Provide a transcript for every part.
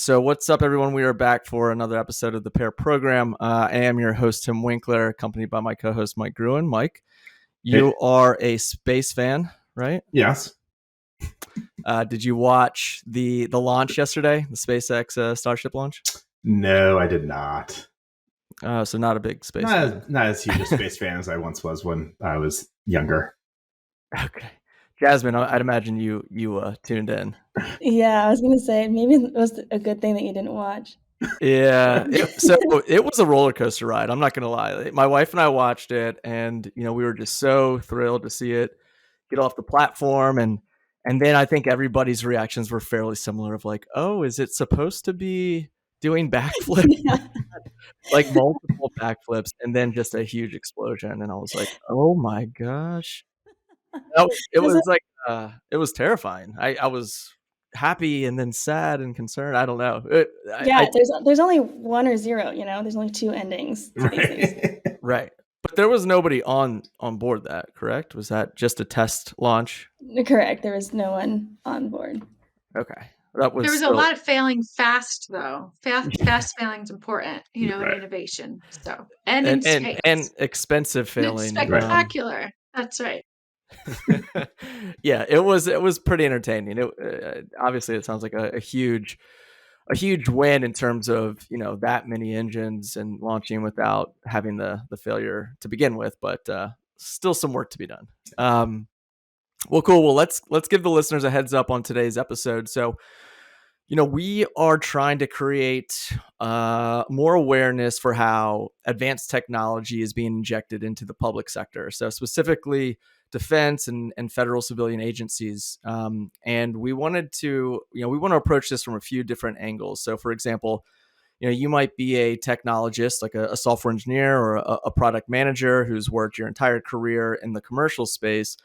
So what's up, everyone? We are back for another episode of the Pair Program. I am your host, Tim Winkler, accompanied by my co-host, Mike Gruen. Mike, you are a space fan, right? Yes. Did you watch the launch yesterday, the SpaceX Starship launch? No, I did not. So not a big space fan. Not as huge a space fan as I once was when I was younger. Okay. Jazmin, I'd imagine you tuned in. Yeah, I was going to say, maybe it was a good thing that you didn't watch. Yeah. It was a roller coaster ride. I'm not going to lie. My wife and I watched it, and we were just so thrilled to see it get off the platform. And then I think everybody's reactions were fairly similar of like, oh, is it supposed to be doing backflips? Yeah. Like multiple backflips and then just a huge explosion. And I was like, oh my gosh. It was terrifying. I was happy and then sad and concerned. I don't know. There's only one or zero, there's only two endings to these things. Right. But there was nobody on board that, correct? Was that just a test launch? Correct. There was no one on board. Okay. There was a lot of failing fast, though. Fast failing is important, in innovation. So and expensive failing. Spectacular. That's right. Yeah, it was pretty entertaining. Obviously it sounds like a huge win in terms of that many engines and launching without having the failure to begin with, but still some work to be done. Well, cool. Well, let's give the listeners a heads up on today's episode. So, we are trying to create more awareness for how advanced technology is being injected into the public sector. So specifically defense and federal civilian agencies. And we wanted to, we want to approach this from a few different angles. So for example, you might be a technologist, like a software engineer or a product manager who's worked your entire career in the commercial space.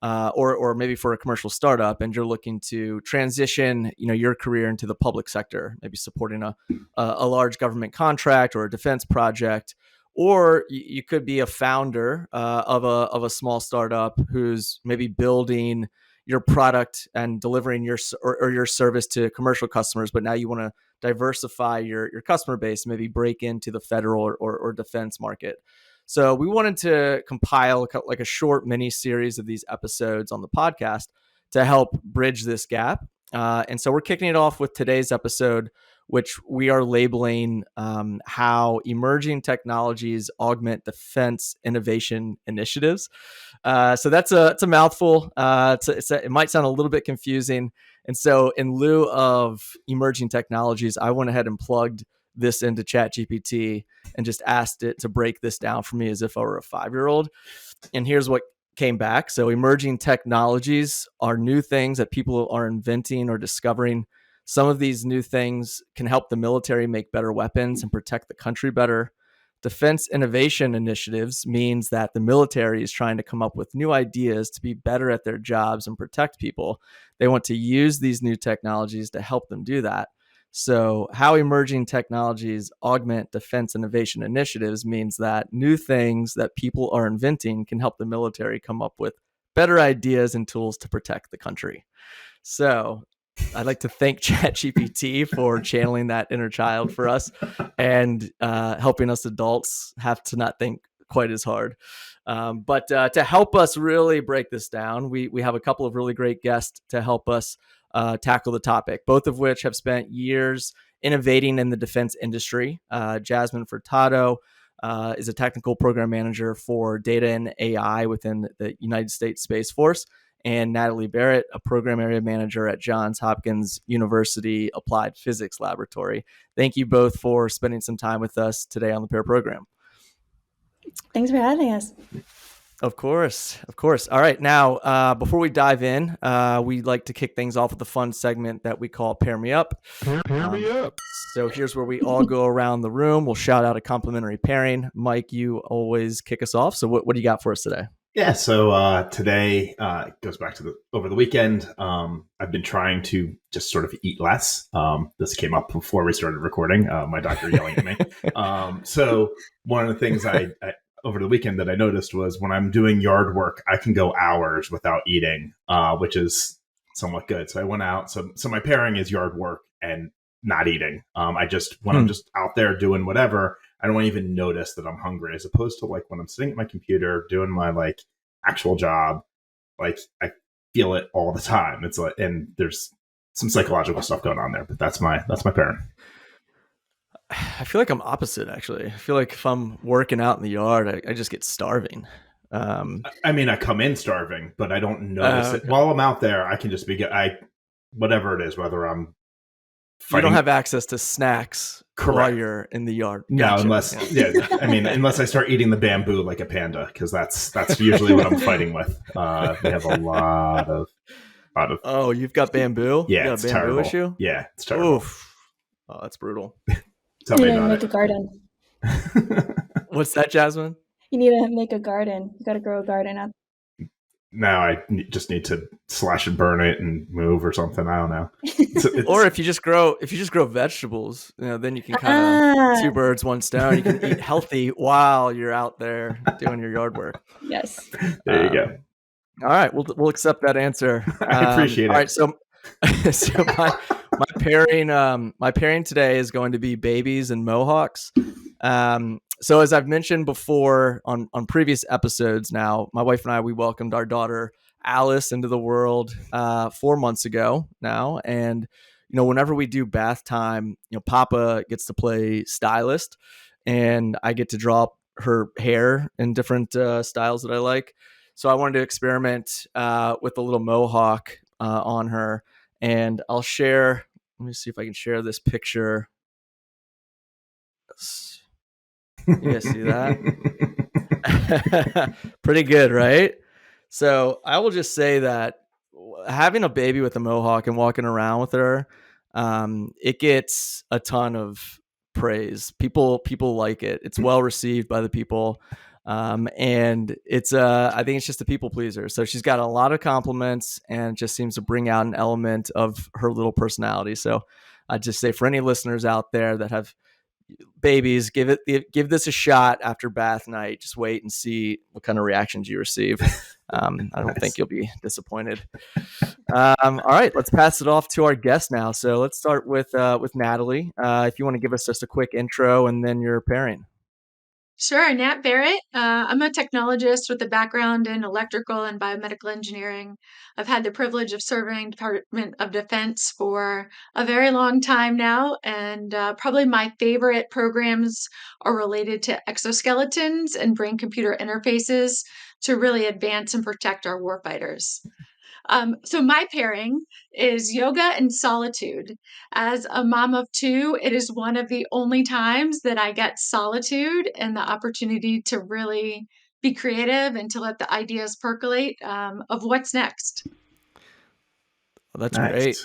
Or maybe for a commercial startup, and you're looking to transition, your career into the public sector, maybe supporting a large government contract or a defense project, or you could be a founder of a small startup who's maybe building your product and delivering your service to commercial customers, but now you want to diversify your customer base, maybe break into the federal or defense market. So we wanted to compile like a short mini series of these episodes on the podcast to help bridge this gap. And so we're kicking it off with today's episode, which we are labeling how emerging technologies augment defense innovation initiatives. So it's a mouthful. It might sound a little bit confusing. And so in lieu of emerging technologies, I went ahead and plugged this into ChatGPT and just asked it to break this down for me as if I were a 5-year-old. And here's what came back. So emerging technologies are new things that people are inventing or discovering. Some of these new things can help the military make better weapons and protect the country better. Defense innovation initiatives means that the military is trying to come up with new ideas to be better at their jobs and protect people. They want to use these new technologies to help them do that. So how emerging technologies augment defense innovation initiatives means that new things that people are inventing can help the military come up with better ideas and tools to protect the country. So I'd like to thank ChatGPT for channeling that inner child for us and helping us adults have to not think quite as hard. But to help us really break this down, we have a couple of really great guests to help us tackle the topic, both of which have spent years innovating in the defense industry. Jazmin Furtado is a technical program manager for data and AI within the United States Space Force, and Natalie Barrett, a program area manager at Johns Hopkins University Applied Physics Laboratory. Thank you both for spending some time with us today on the Pair Program. Thanks for having us. Of course. All right. Now, before we dive in, we'd like to kick things off with a fun segment that we call Pair Me Up. Pair me up. So here's where we all go around the room. We'll shout out a complimentary pairing. Mike, you always kick us off. So what do you got for us today? Yeah. So today goes back to over the weekend. I've been trying to just sort of eat less. This came up before we started recording. My doctor yelling at me. So one of the things I over the weekend that I noticed was when I'm doing yard work, I can go hours without eating, which is somewhat good. So I went out. So my pairing is yard work and not eating. I just, when I'm just out there doing whatever, I don't even notice that I'm hungry, as opposed to like when I'm sitting at my computer doing my like actual job, like I feel it all the time. It's like, and there's some psychological stuff going on there, but that's my parent. I feel like I'm opposite, actually. I feel like if I'm working out in the yard, I just get starving. I mean, I come in starving, but I don't notice it. Okay. While I'm out there, I can just be, whatever it is, whether I'm fighting. You don't have access to snacks while you're in the yard. No, Gotcha. unless, I mean, unless I start eating the bamboo like a panda, because that's usually what I'm fighting with. We have a lot of. Oh, you've got bamboo? Yeah, you got it's a bamboo terrible. issue? Yeah, it's terrible. Oof. Oh, that's brutal. Tell me You need to about make it. a garden. What's that, Jazmin? You need to make a garden. You got to grow a garden up. Now I just need to slash and burn it and move or something. I don't know. Or if you just grow vegetables, then you can kind of two birds, one stone. You can eat healthy while you're out there doing your yard work. Yes. There you go. All right, we'll accept that answer. I appreciate it. All right, so my pairing today is going to be babies and mohawks. So as I've mentioned before on previous episodes, now my wife and I, we welcomed our daughter Alice into the world 4 months ago now, and whenever we do bath time, Papa gets to play stylist, and I get to draw her hair in different styles that I like. So I wanted to experiment with a little mohawk on her, and I'll share. Let me see if I can share this picture. You guys see that? Pretty good, right? So I will just say that having a baby with a mohawk and walking around with her, it gets a ton of praise. People like it. It's well received by the people. And it's I think it's just a people pleaser. So she's got a lot of compliments and just seems to bring out an element of her little personality. So I'd just say for any listeners out there that have babies, give this a shot after bath night. Just wait and see what kind of reactions you receive. I don't think you'll be disappointed. All right, let's pass it off to our guest now. So let's start with Natalie. If you want to give us just a quick intro and then your pairing. Sure, Nat Barrett. I'm a technologist with a background in electrical and biomedical engineering. I've had the privilege of serving Department of Defense for a very long time now, and probably my favorite programs are related to exoskeletons and brain-computer interfaces to really advance and protect our warfighters. So my pairing is yoga and solitude. As a mom of two, it is one of the only times that I get solitude and the opportunity to really be creative and to let the ideas percolate of what's next. Well, that's great.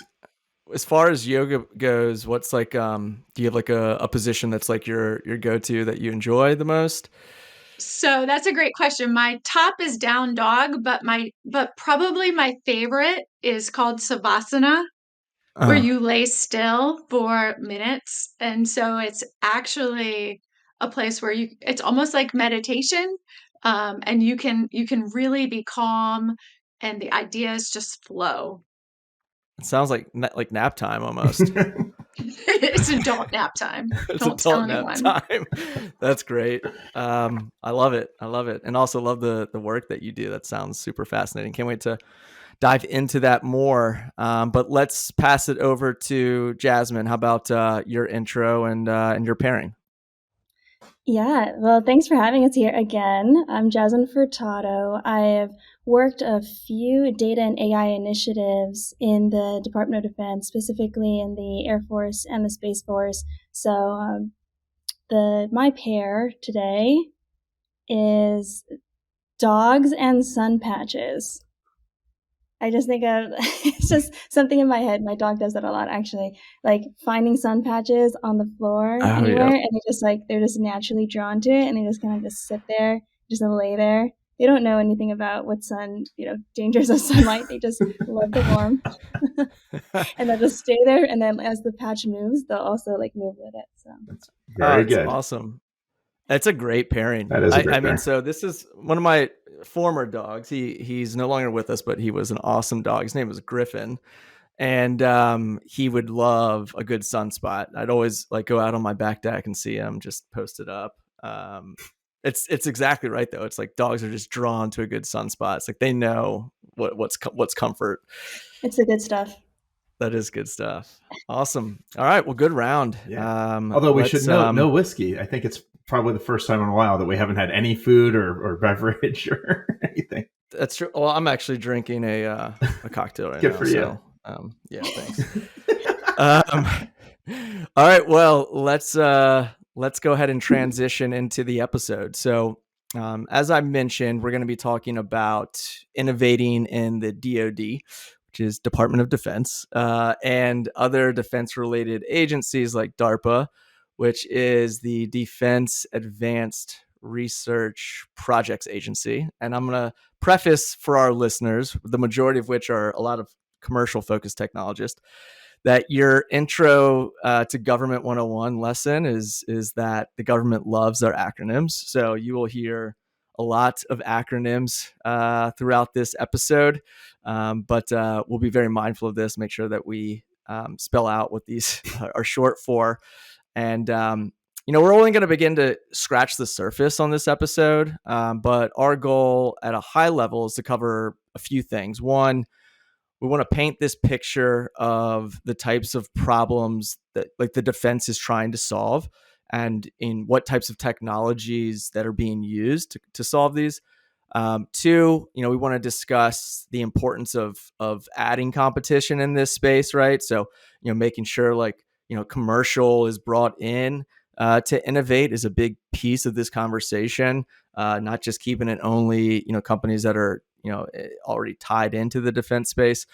As far as yoga goes, what's like, do you have like a position that's like your go-to that you enjoy the most? So that's a great question. My top is down dog, but probably my favorite is called Savasana, where you lay still for minutes. And so it's actually a place where it's almost like meditation. And you can really be calm and the ideas just flow. It sounds like nap time almost. It's adult nap time. Don't tell anyone. Time. That's great. I love it. And also love the work that you do. That sounds super fascinating. Can't wait to dive into that more. But let's pass it over to Jazmin. How about your intro and your pairing? Yeah, well, thanks for having us here again. I'm Jazmin Furtado. I have worked a few data and AI initiatives in the Department of Defense, specifically in the Air Force and the Space Force. So my pair today is dogs and sun patches. I just think of it's just something in my head. My dog does that a lot, actually. Like finding sun patches on the floor anywhere, and they're just naturally drawn to it, and they just kind of just sit there, just lay there. They don't know anything about what dangers of sunlight. They just love the warmth, and they'll just stay there. And then as the patch moves, they'll also move with it. So that's very good. Awesome. That's a great pairing. That is a great pairing. I mean, so this is one of my former dogs. He's no longer with us, but he was an awesome dog. His name was Griffin. And he would love a good sunspot. I'd always like go out on my back deck and see him just posted up. It's exactly right though. It's like dogs are just drawn to a good sunspot. It's like they know what's comfort. It's the good stuff. That is good stuff. Awesome. All right. Well, good round. Yeah. Although we should note, no whiskey. I think it's probably the first time in a while that we haven't had any food or beverage or anything. That's true. Well, I'm actually drinking a cocktail right Good now. for you. Yeah, thanks. All right. Well, let's go ahead and transition into the episode. So, as I mentioned, we're going to be talking about innovating in the DoD, which is Department of Defense, and other defense-related agencies like DARPA, which is the Defense Advanced Research Projects Agency. And I'm going to preface for our listeners, the majority of which are a lot of commercial-focused technologists, that your intro to Government 101 lesson is that the government loves their acronyms. So you will hear a lot of acronyms throughout this episode, but we'll be very mindful of this, make sure that we spell out what these are short for. And, we're only going to begin to scratch the surface on this episode, but our goal at a high level is to cover a few things. One, we want to paint this picture of the types of problems that like the defense is trying to solve and in what types of technologies that are being used to solve these. Two, we want to discuss the importance of adding competition in this space, right? So, making sure commercial is brought in to innovate is a big piece of this conversation, not just keeping it only, companies that are, already tied into the defense space.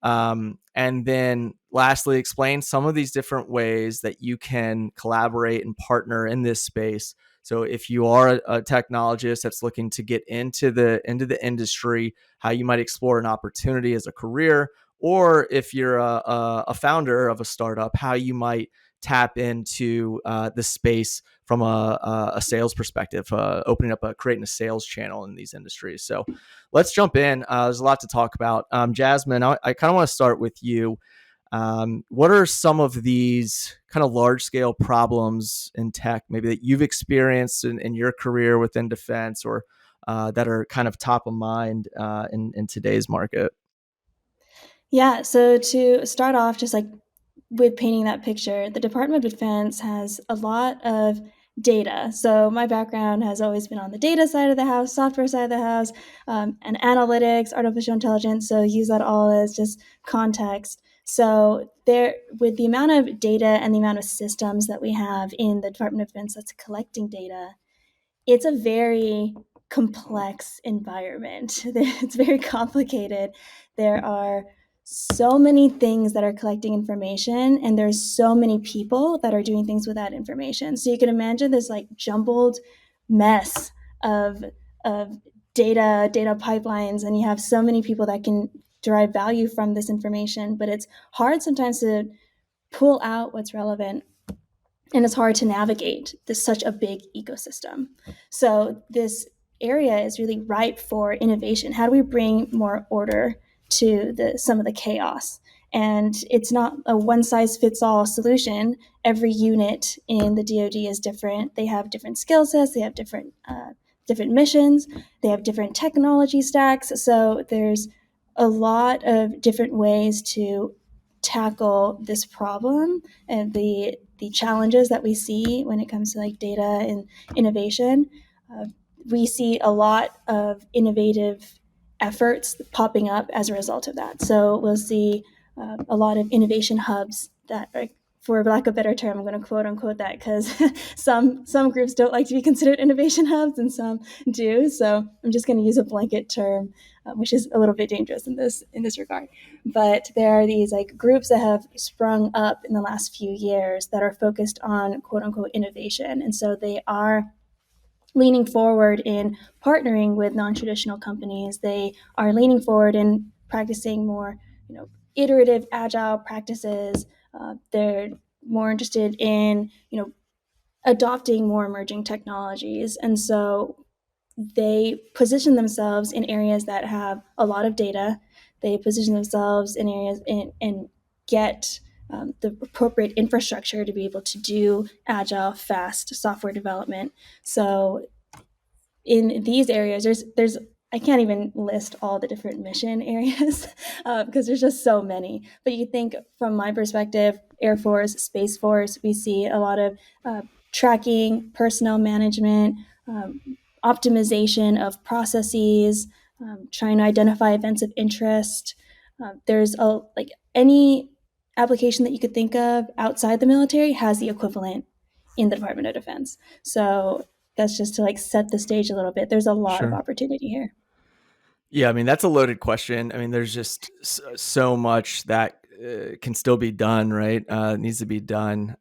And then lastly, explain some of these different ways that you can collaborate and partner in this space. So if you are a technologist that's looking to get into the industry, how you might explore an opportunity as a career, or if you're a founder of a startup, how you might tap into the space from a sales perspective, creating a sales channel in these industries. So let's jump in. There's a lot to talk about. Jazmin, I kind of want to start with you. What are some of these kind of large scale problems in tech, maybe that you've experienced in your career within defense, or that are kind of top of mind in today's market? Yeah, so to start off, just like with painting that picture, the Department of Defense has a lot of data. So my background has always been on the data side of the house, software side of the house, and analytics, artificial intelligence. So use that all as just context. So there, with the amount of data and the amount of systems that we have in the Department of Defense that's collecting data, it's a very complex environment. It's very complicated. There are so many things that are collecting information, and there's so many people that are doing things with that information. So you can imagine this like jumbled mess of data pipelines, and you have so many people that can derive value from this information, but it's hard sometimes to pull out what's relevant, and it's hard to navigate such a big ecosystem. So this area is really ripe for innovation. How do we bring more order to some of the chaos? And it's not a one-size-fits-all solution. Every unit in the DoD is different. They have different skill sets. They have different missions. They have different technology stacks. So there's a lot of different ways to tackle this problem and the challenges that we see when it comes to like data and innovation. We see a lot of innovative efforts popping up as a result of that. So we'll see a lot of innovation hubs that are, for lack of a better term, I'm going to quote unquote that because some groups don't like to be considered innovation hubs and some do. So I'm just going to use a blanket term, which is a little bit dangerous in this regard. But there are these like groups that have sprung up in the last few years that are focused on quote unquote innovation. And so they are leaning forward in partnering with non-traditional companies. They are leaning forward in practicing more, iterative agile practices. They're more interested in, adopting more emerging technologies. And so they position themselves in areas that have a lot of data, they position themselves in areas and get the appropriate infrastructure to be able to do agile, fast software development. So in these areas, there's I can't even list all the different mission areas because there's just so many. But you think from my perspective, Air Force, Space Force, we see a lot of tracking, personnel management, optimization of processes, trying to identify events of interest. There's like any application that you could think of outside the military has the equivalent in the Department of Defense. So that's just to like set the stage a little bit. There's a lot of Sure. opportunity here. Yeah, I mean, that's a loaded question. I mean, there's just so much that can still be done, right? Needs to be done.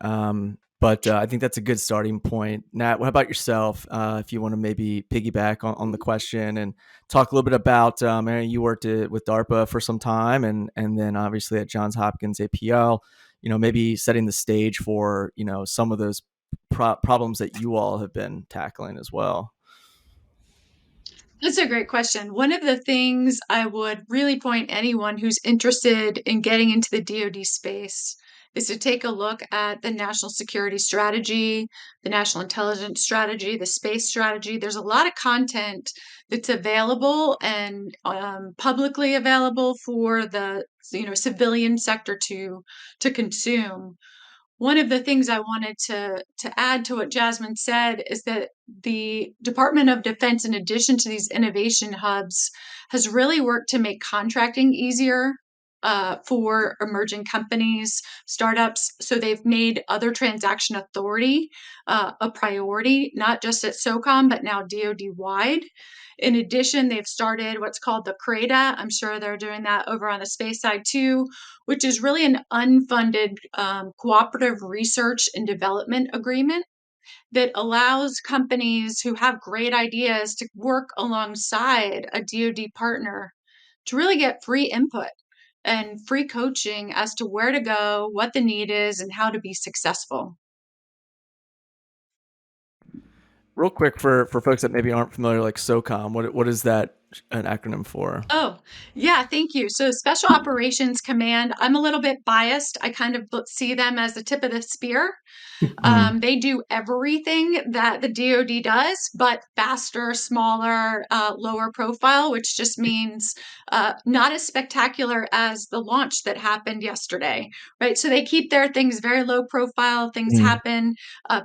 But I think that's a good starting point. Nat, what about yourself? If you want to maybe piggyback on the question and talk a little bit about, you worked with DARPA for some time and then obviously at Johns Hopkins APL, maybe setting the stage for, some of those problems that you all have been tackling as well. That's a great question. One of the things I would really point anyone who's interested in getting into the DoD space is to take a look at the national security strategy, the national intelligence strategy, the space strategy. There's a lot of content that's available and publicly available for the civilian sector to consume. One of the things I wanted to add to what Jazmin said is that the Department of Defense, in addition to these innovation hubs, has really worked to make contracting easier for emerging companies, startups. So they've made other transaction authority a priority, not just at SOCOM, but now DoD wide. In addition, they've started what's called the CRADA. I'm sure they're doing that over on the space side too, which is really an unfunded cooperative research and development agreement that allows companies who have great ideas to work alongside a DoD partner to really get free input and free coaching as to where to go, what the need is, and how to be successful. Real quick for folks that maybe aren't familiar, like SOCOM, what is that an acronym for? Oh, yeah, thank you. So Special Operations Command, I'm a little bit biased. I kind of see them as the tip of the spear. They do everything that the DoD does, but faster, smaller, lower profile, which just means not as spectacular as the launch that happened yesterday, right? So they keep their things very low profile, things happen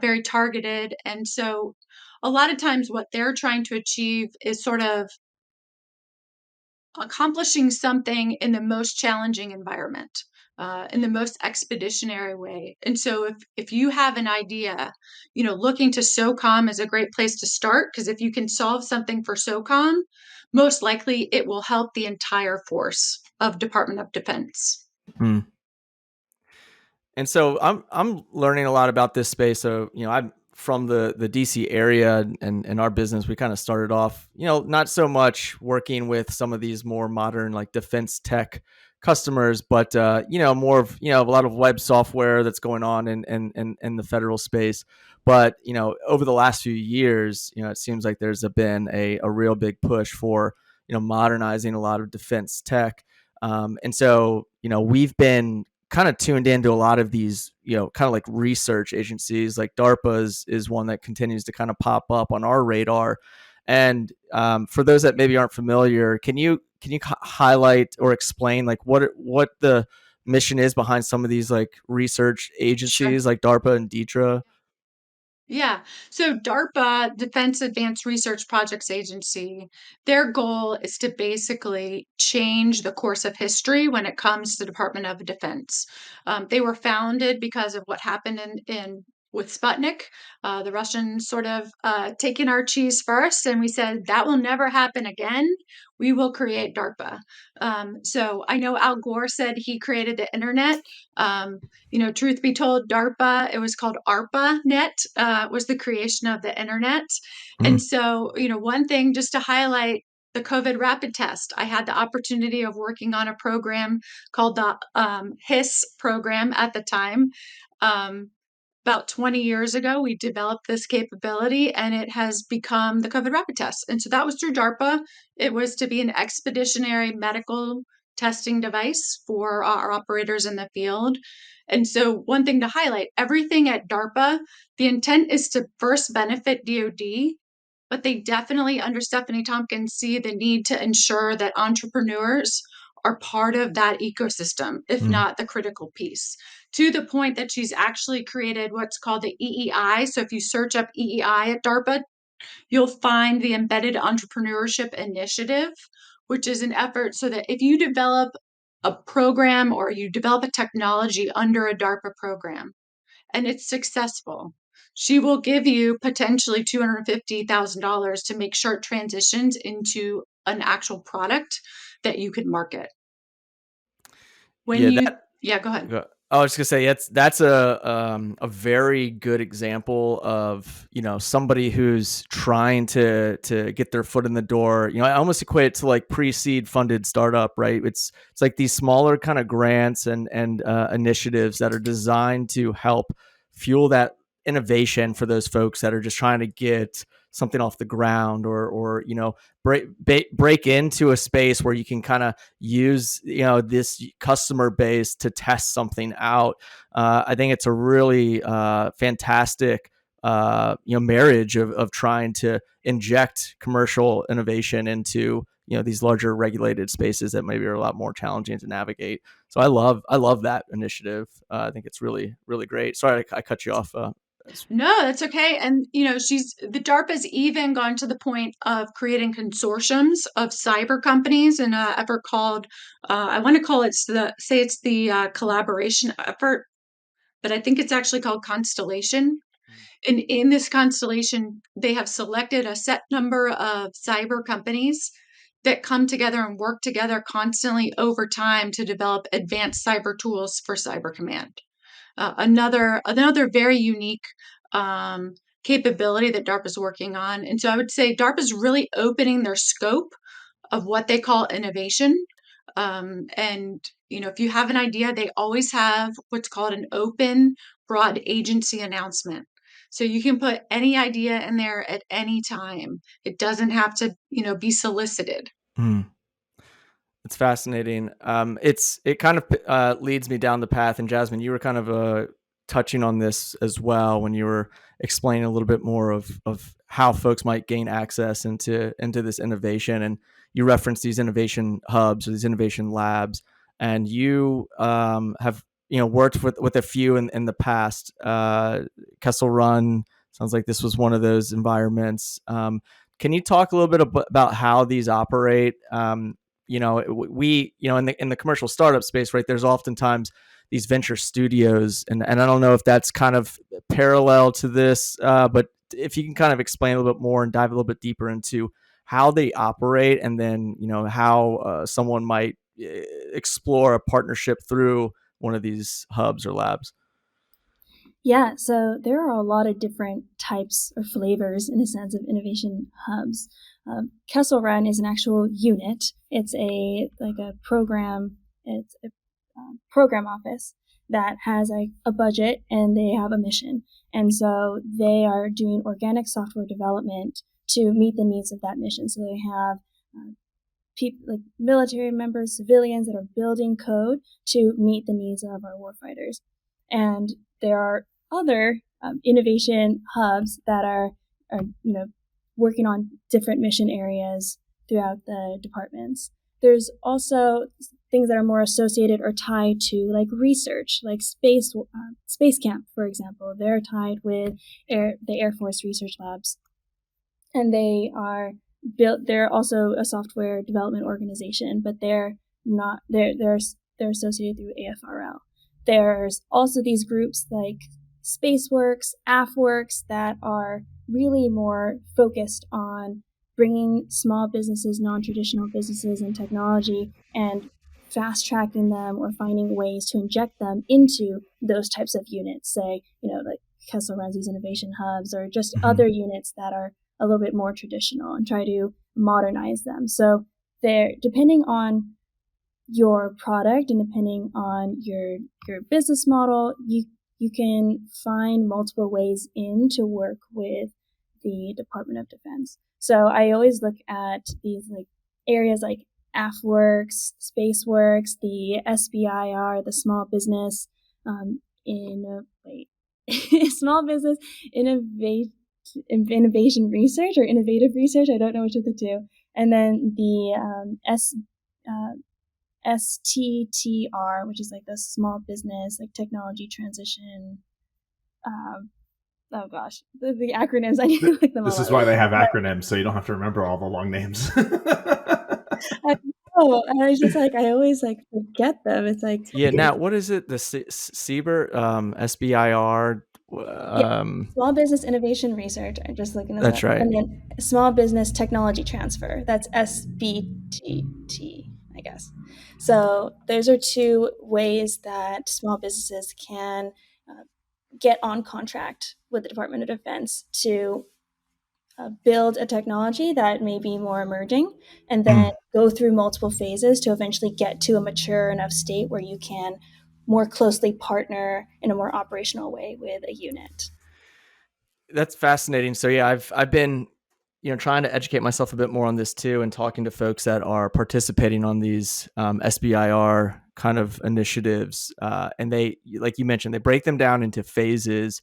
very targeted. And so a lot of times what they're trying to achieve is sort of accomplishing something in the most challenging environment, in the most expeditionary way. And so if you have an idea, looking to SOCOM is a great place to start, because if you can solve something for SOCOM, most likely it will help the entire force of Department of Defense. Mm. And so I'm learning a lot about this space. So, I'm from the DC area and our business, we kind of started off, not so much working with some of these more modern like defense tech customers, but more of, a lot of web software that's going on in the federal space. But, over the last few years, it seems like there's been a real big push for, modernizing a lot of defense tech. And so, we've been kind of tuned into a lot of these, kind of like research agencies. Like DARPA is one that continues to kind of pop up on our radar. And for those that maybe aren't familiar, can you highlight or explain like what the mission is behind some of these like research agencies like DARPA and DETRA? Yeah. So DARPA, Defense Advanced Research Projects Agency, their goal is to basically change the course of history when it comes to the Department of Defense. They were founded because of what happened in with Sputnik, the Russians sort of taking our cheese first, and we said that will never happen again. We will create DARPA. So I know Al Gore said he created the internet. Truth be told, DARPA, it was called ARPANET, was the creation of the internet. And so, one thing just to highlight the COVID rapid test, I had the opportunity of working on a program called the HIS program at the time. About 20 years ago, we developed this capability and it has become the COVID rapid test. And so that was through DARPA. It was to be an expeditionary medical testing device for our operators in the field. And so one thing to highlight, everything at DARPA, the intent is to first benefit DoD, but they definitely, under Stephanie Tompkins, see the need to ensure that entrepreneurs are part of that ecosystem, if not the critical piece, to the point that she's actually created what's called the EEI. So if you search up EEI at DARPA, you'll find the Embedded Entrepreneurship Initiative, which is an effort so that if you develop a program or you develop a technology under a DARPA program and it's successful, she will give you potentially $250,000 to make short transitions into an actual product that you could market. Yeah, go ahead. I was just gonna say that's a very good example of, you know, somebody who's trying to get their foot in the door. You know, I almost equate it to like pre-seed funded startup, right? It's like these smaller kind of grants and initiatives that are designed to help fuel that innovation for those folks that are just trying to get something off the ground, or you know, break into a space where you can kind of use, you know, this customer base to test something out. I think it's a really fantastic you know, marriage of trying to inject commercial innovation into, you know, these larger regulated spaces that maybe are a lot more challenging to navigate. So I love that initiative. I think it's really great. Sorry, I cut you off. No, that's okay. And, you know, the DARPA's even gone to the point of creating consortiums of cyber companies in an effort called, I want to call it the collaboration effort, but I think it's actually called Constellation. And in this constellation, they have selected a set number of cyber companies that come together and work together constantly over time to develop advanced cyber tools for cyber command. Another very unique capability that DARPA is working on. And so I would say DARPA is really opening their scope of what they call innovation. And, you know, if you have an idea, they always have what's called an open broad agency announcement. So you can put any idea in there at any time. It doesn't have to, you know, be solicited. It's fascinating. It kind of leads me down the path, and Jazmin, you were kind of touching on this as well when you were explaining a little bit more of how folks might gain access into this innovation, and you referenced these innovation hubs or these innovation labs, and you have, you know, worked with a few in the past. Kessel Run sounds like this was one of those environments. Can you talk a little bit about how these operate? You know, we, you know, in the commercial startup space, right, there's oftentimes these venture studios, and I don't know if that's kind of parallel to this, but if you can kind of explain a little bit more and dive a little bit deeper into how they operate, and then, you know, how someone might explore a partnership through one of these hubs or labs. Yeah, so there are a lot of different types or flavors, in a sense, of innovation hubs. Kessel Run is an actual unit. It's a program. It's a program office that has a budget, and they have a mission. And so they are doing organic software development to meet the needs of that mission. So they have people like military members, civilians that are building code to meet the needs of our warfighters. And there are other innovation hubs that are, you know, working on different mission areas throughout the departments. There's also things that are more associated or tied to like research, like Space Camp, for example. They're tied with the Air Force research labs, and they are built. They're also a software development organization, but they're not. They're associated through AFRL. There's also these groups like SpaceWorks, AFWorks that are really more focused on bringing small businesses, non-traditional businesses and technology, and fast-tracking them or finding ways to inject them into those types of units, say, you know, like Kessel runs these innovation hubs, or just other units that are a little bit more traditional, and try to modernize them. So they're, depending on your product and depending on your business model, you can find multiple ways in to work with the Department of Defense. So I always look at these like areas like AFWorks, SpaceWorks, the SBIR, the Small Business Small Business Innovation Research or Innovative Research. I don't know which of the two. And then the STTR, which is like the Small Business like Technology Transition. Oh gosh, the acronyms. I need to look them all This is up. why they have acronyms, so you don't have to remember all the long names. I know, and I was just like, I always like forget them. It's like, Yeah, Nat, what is it? The SBIR, SBIR. Small Business Innovation Research. I'm just looking this That's up. right. And then Small Business Technology Transfer. That's SBTT, I guess. So those are two ways that small businesses can get on contract with the Department of Defense to build a technology that may be more emerging and then go through multiple phases to eventually get to a mature enough state where you can more closely partner in a more operational way with a unit. That's fascinating. So yeah, I've been trying to educate myself a bit more on this too, and talking to folks that are participating on these SBIR kind of initiatives. And they, like you mentioned, they break them down into phases,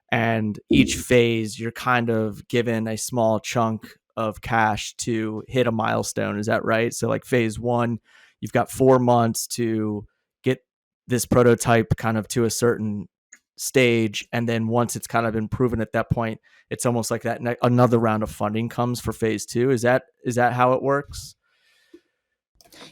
and each phase you're kind of given a small chunk of cash to hit a milestone. Is that right? So like phase 1, you've got 4 months to get this prototype kind of to a certain stage, and then once it's kind of been proven at that point, it's almost like that another round of funding comes for phase 2. Is that how it works?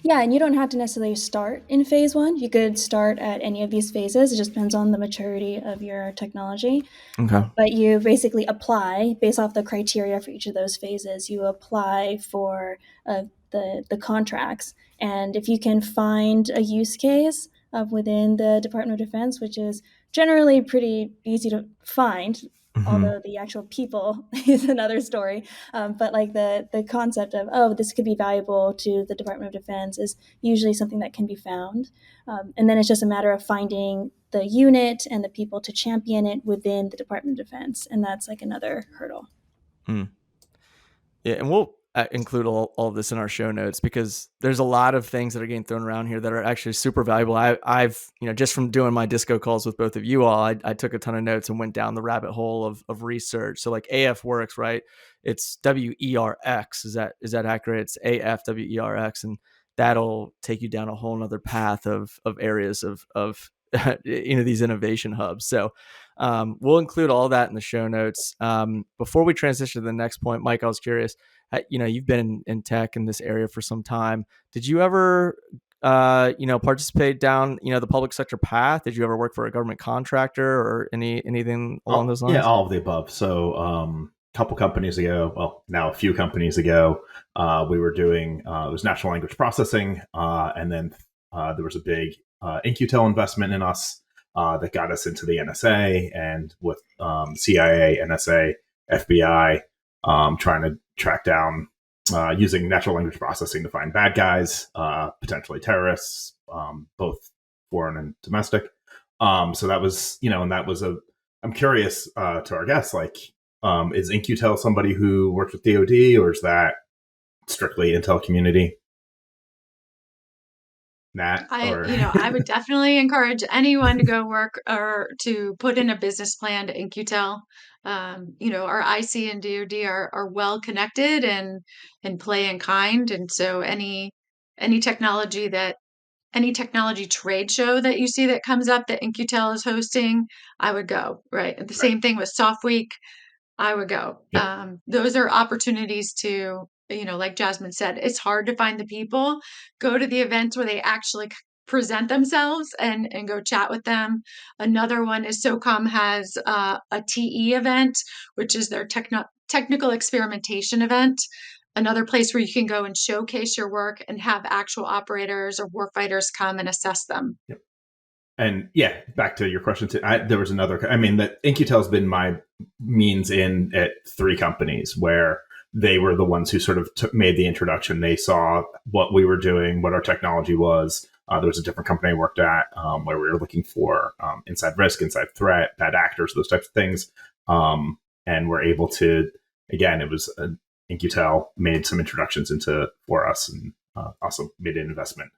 Yeah, and you don't have to necessarily start in phase 1. You could start at any of these phases. It just depends on the maturity of your technology. Okay. But you basically apply based off the criteria for each of those phases. You apply for the contracts, and if you can find a use case within the Department of Defense, which is generally pretty easy to find, although the actual people is another story. But like the concept of, oh, this could be valuable to the Department of Defense is usually something that can be found. And then it's just a matter of finding the unit and the people to champion it within the Department of Defense. And that's like another hurdle. Yeah, and we'll include all of this in our show notes, because there's a lot of things that are getting thrown around here that are actually super valuable. I've just from doing my disco calls with both of you all, I took a ton of notes and went down the rabbit hole of research. So like AFWorks, right? It's WERX. Is that accurate? It's AFWERX, and that'll take you down a whole nother path of areas of these innovation hubs. So we'll include all that in the show notes. Before we transition to the next point, Mike, I was curious, you've been in tech in this area for some time. Did you ever, participate down, the public sector path? Did you ever work for a government contractor or anything along those lines? Yeah, all of the above. So, couple companies ago, well, now a few companies ago, we were doing, it was natural language processing. And then there was a big InQtel investment in us that got us into the NSA, and with CIA, NSA, FBI, trying to track down using natural language processing to find bad guys, potentially terrorists, both foreign and domestic. So that was, and that was I'm curious to our guests, like, is InQtel somebody who works with DoD, or is that strictly Intel community? Nat, I would definitely encourage anyone to go work or to put in a business plan to InQtel. Our IC and DoD are well connected and play in kind, and so any technology trade show that you see that comes up that InQtel is hosting, I would go. Right, and the same thing with Soft Week, I would go. Yep. Those are opportunities to, like Jazmin said, it's hard to find the people. Go to the events where they actually present themselves and go chat with them. Another one is SOCOM has a TE event, which is their technical experimentation event. Another place where you can go and showcase your work and have actual operators or warfighters come and assess them. Yep. And yeah, back to your question, there was another, I mean, that InQtel's been my means in at 3 companies where they were the ones who sort of made the introduction. They saw what we were doing, what our technology was. There was a different company I worked at where we were looking for inside risk, inside threat, bad actors, those types of things. And we're able to, again, it was InQtel made some introductions for us, and also made an investment.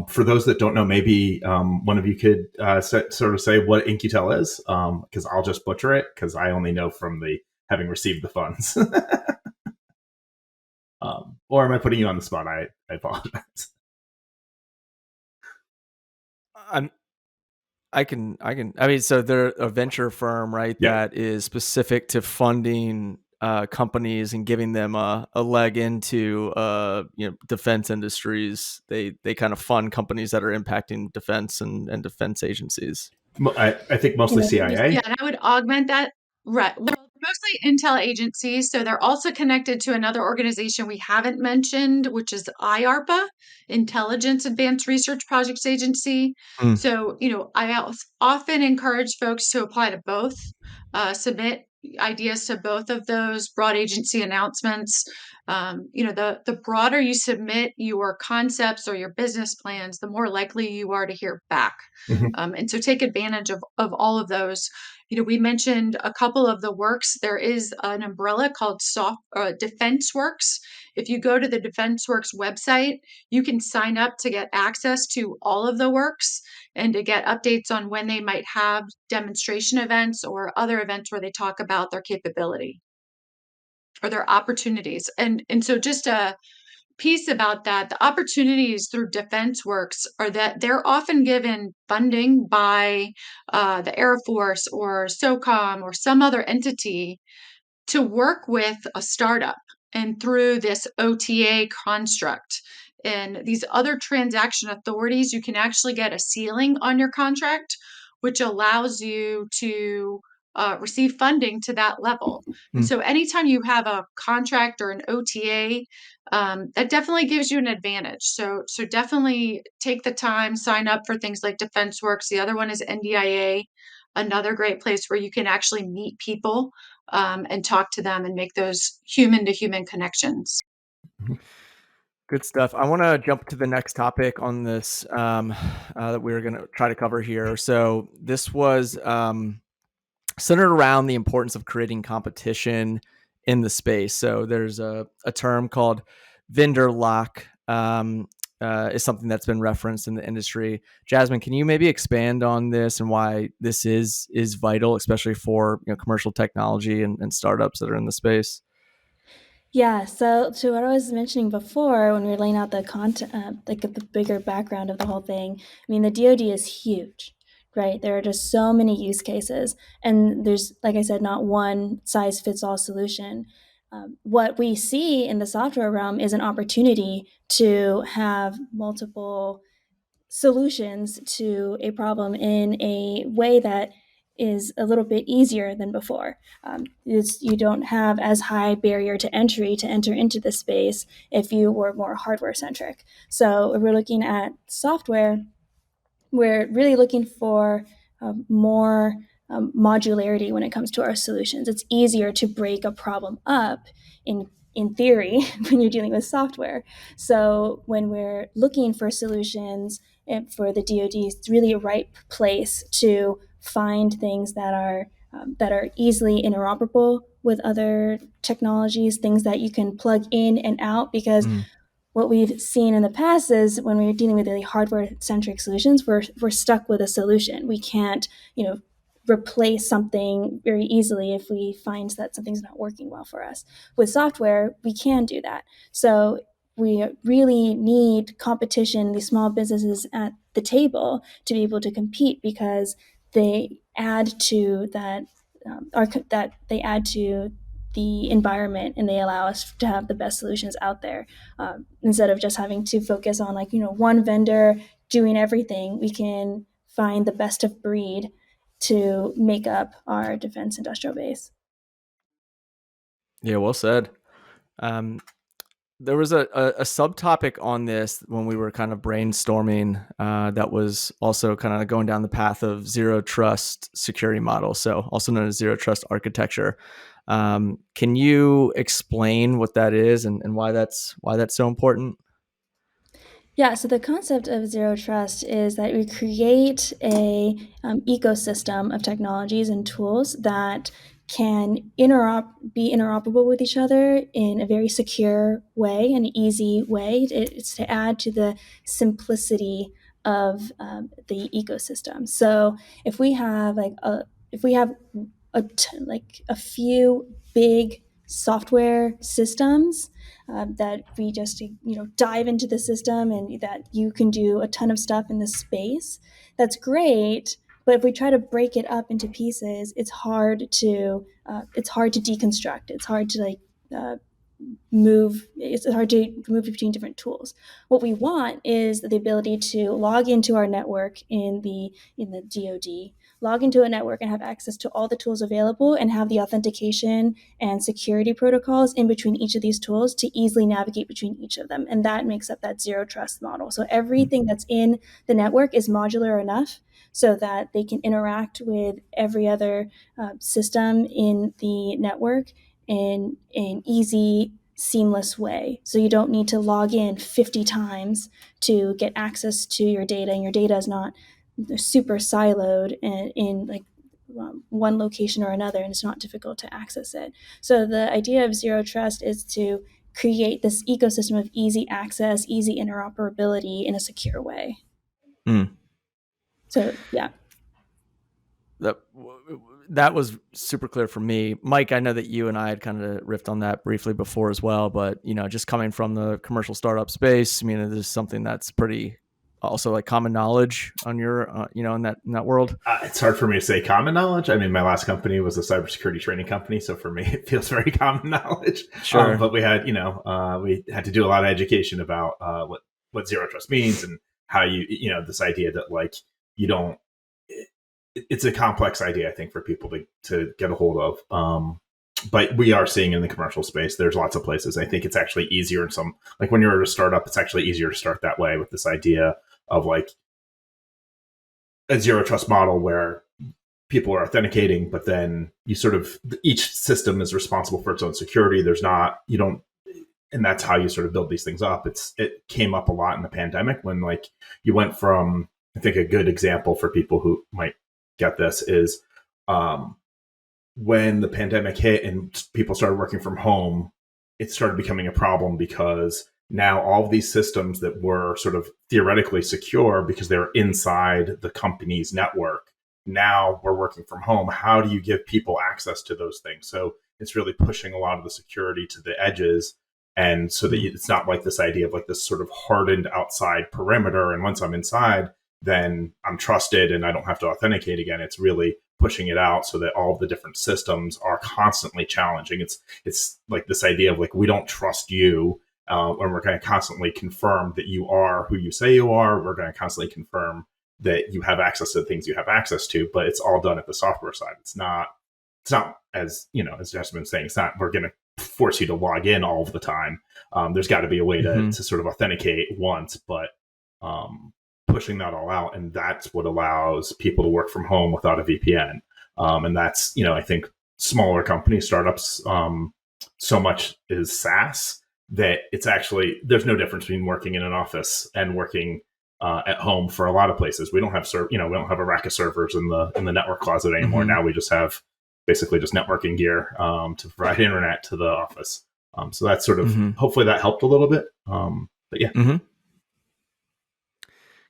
For those that don't know, maybe one of you could sort of say what In-Q-Tel is, because I'll just butcher it because I only know from the having received the funds. Or am I putting you on the spot? I apologize. I mean, so they're a venture firm, right? Yeah. That is specific to funding companies and giving them a leg into defense industries. They kind of fund companies that are impacting defense and defense agencies. I think mostly CIA. Yeah, and I would augment that. Right. Well, mostly intel agencies. So they're also connected to another organization we haven't mentioned, which is IARPA, Intelligence Advanced Research Projects Agency. Mm. So, I often encourage folks to apply to both, submit ideas to both of those broad agency announcements. The broader you submit your concepts or your business plans, the more likely you are to hear back. Mm-hmm. And so take advantage of all of those. We mentioned a couple of the works. There is an umbrella called Defense Works. If you go to the Defense Works website, you can sign up to get access to all of the works and to get updates on when they might have demonstration events or other events where they talk about their capability or their opportunities. And so just a piece about that, the opportunities through Defense Works are that they're often given funding by the Air Force or SOCOM or some other entity to work with a startup, and through this OTA construct and these other transaction authorities, you can actually get a ceiling on your contract, which allows you to receive funding to that level. And so anytime you have a contract or an OTA, that definitely gives you an advantage. So definitely take the time, sign up for things like Defense Works. The other one is NDIA, another great place where you can actually meet people and talk to them and make those human to human connections. Good stuff. I want to jump to the next topic on this that we're going to try to cover here. So this was centered around the importance of creating competition in the space. So there's a term called vendor lock, is something that's been referenced in the industry. Jazmin, can you maybe expand on this and why this is vital, especially for commercial technology and startups that are in the space? Yeah, so to what I was mentioning before, when we were laying out the content, like the bigger background of the whole thing, I mean, the DoD is huge, right? There are just so many use cases, and there's, like I said, not one size fits all solution. What we see in the software realm is an opportunity to have multiple solutions to a problem in a way that is a little bit easier than before. You don't have as high barrier to entry to enter into the space if you were more hardware centric. So if we're looking at software, we're really looking for more modularity when it comes to our solutions. It's easier to break a problem up in theory when you're dealing with software. So when we're looking for solutions for the DoD, it's really a ripe place to find things that are easily interoperable with other technologies, things that you can plug in and out, because what we've seen in the past is when we're dealing with really hardware-centric solutions, we're stuck with a solution. We can't, replace something very easily if we find that something's not working well for us. With software, we can do that. So we really need competition, these small businesses at the table, to be able to compete, because they add to that, that they add to the environment, and they allow us to have the best solutions out there, instead of just having to focus on one vendor doing everything. We can find the best of breed to make up our defense industrial base. Yeah, well said. There was a subtopic on this when we were kind of brainstorming that was also kind of going down the path of zero trust security model, so also known as zero trust architecture. Can you explain what that is and why that's so important? Yeah, so the concept of zero trust is that we create a ecosystem of technologies and tools that can be interoperable with each other in a very secure way, an easy way. It's to add to the simplicity of the ecosystem. So if we have a few big software systems that we just dive into the system and that you can do a ton of stuff in this space, that's great. But if we try to break it up into pieces, it's hard to deconstruct. It's hard to move. It's hard to move between different tools. What we want is the ability to log into our network in the DoD, log into a network and have access to all the tools available, and have the authentication and security protocols in between each of these tools to easily navigate between each of them. And that makes up that zero trust model. So everything that's in the network is modular enough so that they can interact with every other system in the network in an easy, seamless way. So you don't need to log in 50 times to get access to your data, and your data is not super siloed in one location or another, and it's not difficult to access it. So the idea of zero trust is to create this ecosystem of easy access, easy interoperability in a secure way. So yeah. That was super clear for me. Mike, I know that you and I had kind of riffed on that briefly before as well, but just coming from the commercial startup space, I mean, it is something that's pretty also like common knowledge on your, in that world. It's hard for me to say common knowledge. I mean, my last company was a cybersecurity training company, so for me, it feels very common knowledge. Sure. But we had, we had to do a lot of education about what zero trust means and how this idea that like you don't. It's a complex idea, I think, for people to get a hold of. But we are seeing in the commercial space, there's lots of places. I think it's actually easier in some, like when you're at a startup, it's actually easier to start that way with this idea of like a zero trust model where people are authenticating, but then you sort of, each system is responsible for its own security. And that's how you sort of build these things up. It came up a lot in the pandemic when like you went from, I think a good example for people who might get this is when the pandemic hit and people started working from home, it started becoming a problem because now all of these systems that were sort of theoretically secure because they were inside the company's network, now we're working from home. How do you give people access to those things? So it's really pushing a lot of the security to the edges. And so that it's not like this idea of like this sort of hardened outside perimeter. And once I'm inside, then I'm trusted and I don't have to authenticate again. It's really pushing it out so that all of the different systems are constantly challenging. It's like this idea of like, we don't trust you. And we're going to constantly confirm that you are who you say you are. We're going to constantly confirm that you have access to the things you have access to, but it's all done at the software side. It's not as, as Jazmin was saying, it's not, we're going to force you to log in all of the time. There's got to be a way to sort of authenticate once, but pushing that all out. And that's what allows people to work from home without a VPN. And that's, I think smaller companies, startups, so much is SaaS that it's actually, there's no difference between working in an office and working at home for a lot of places. We don't have we don't have a rack of servers in the network closet anymore. Now we just have basically just networking gear to provide internet to the office. So that's sort of, hopefully that helped a little bit. But yeah.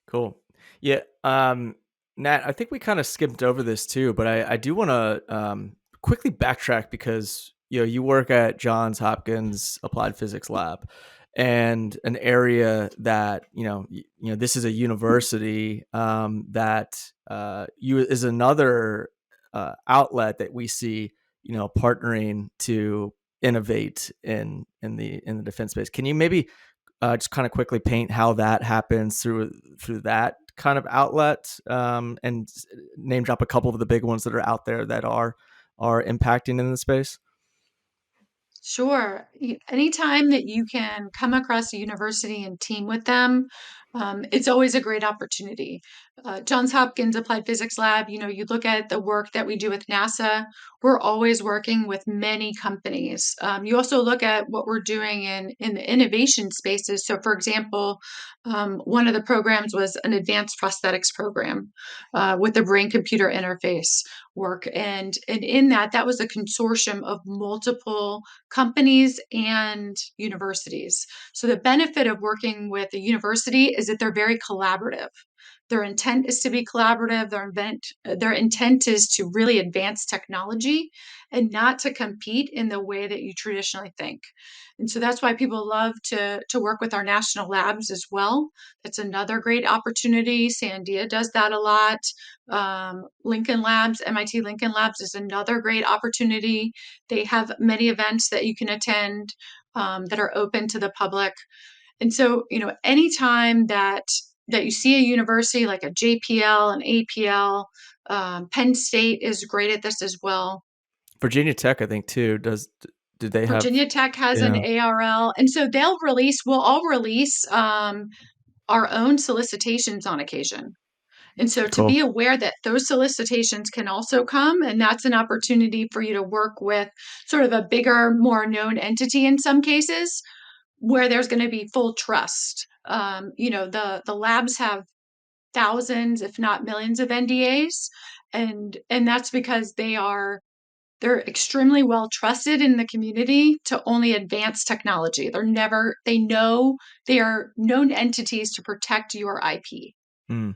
Cool. Yeah. Nat, I think we kind of skipped over this too, but I do want to quickly backtrack because, you work at Johns Hopkins Applied Physics Lab, and an area that, this is a university that is another outlet that we see, partnering to innovate in the defense space. Can you maybe just kind of quickly paint how that happens through that kind of outlet, and name drop a couple of the big ones that are out there that are impacting in the space? Sure. Anytime that you can come across a university and team with them, It's always a great opportunity. Johns Hopkins Applied Physics Lab, you look at the work that we do with NASA, we're always working with many companies. You also look at what we're doing in the innovation spaces. So, for example, one of the programs was an advanced prosthetics program with the brain-computer interface work. And in that was a consortium of multiple companies and universities. So the benefit of working with a university is that they're very collaborative. Their intent is to be collaborative. Their intent is to really advance technology and not to compete in the way that you traditionally think. And so that's why people love to work with our national labs as well. That's another great opportunity. Sandia does that a lot. Lincoln Labs, MIT Lincoln Labs is another great opportunity. They have many events that you can attend that are open to the public. And so, anytime that you see a university like a JPL, an APL, Penn State is great at this as well. Virginia Tech, I think, too. Did they have? Virginia Tech has an Yeah. ARL, and so we'll all release our own solicitations on occasion. And so to Cool. be aware that those solicitations can also come, and that's an opportunity for you to work with sort of a bigger, more known entity in some cases, where there's going to be full trust. The labs have thousands, if not millions, of NDAs, and that's because they're extremely well trusted in the community to only advance technology. They are known entities to protect your IP. Mm.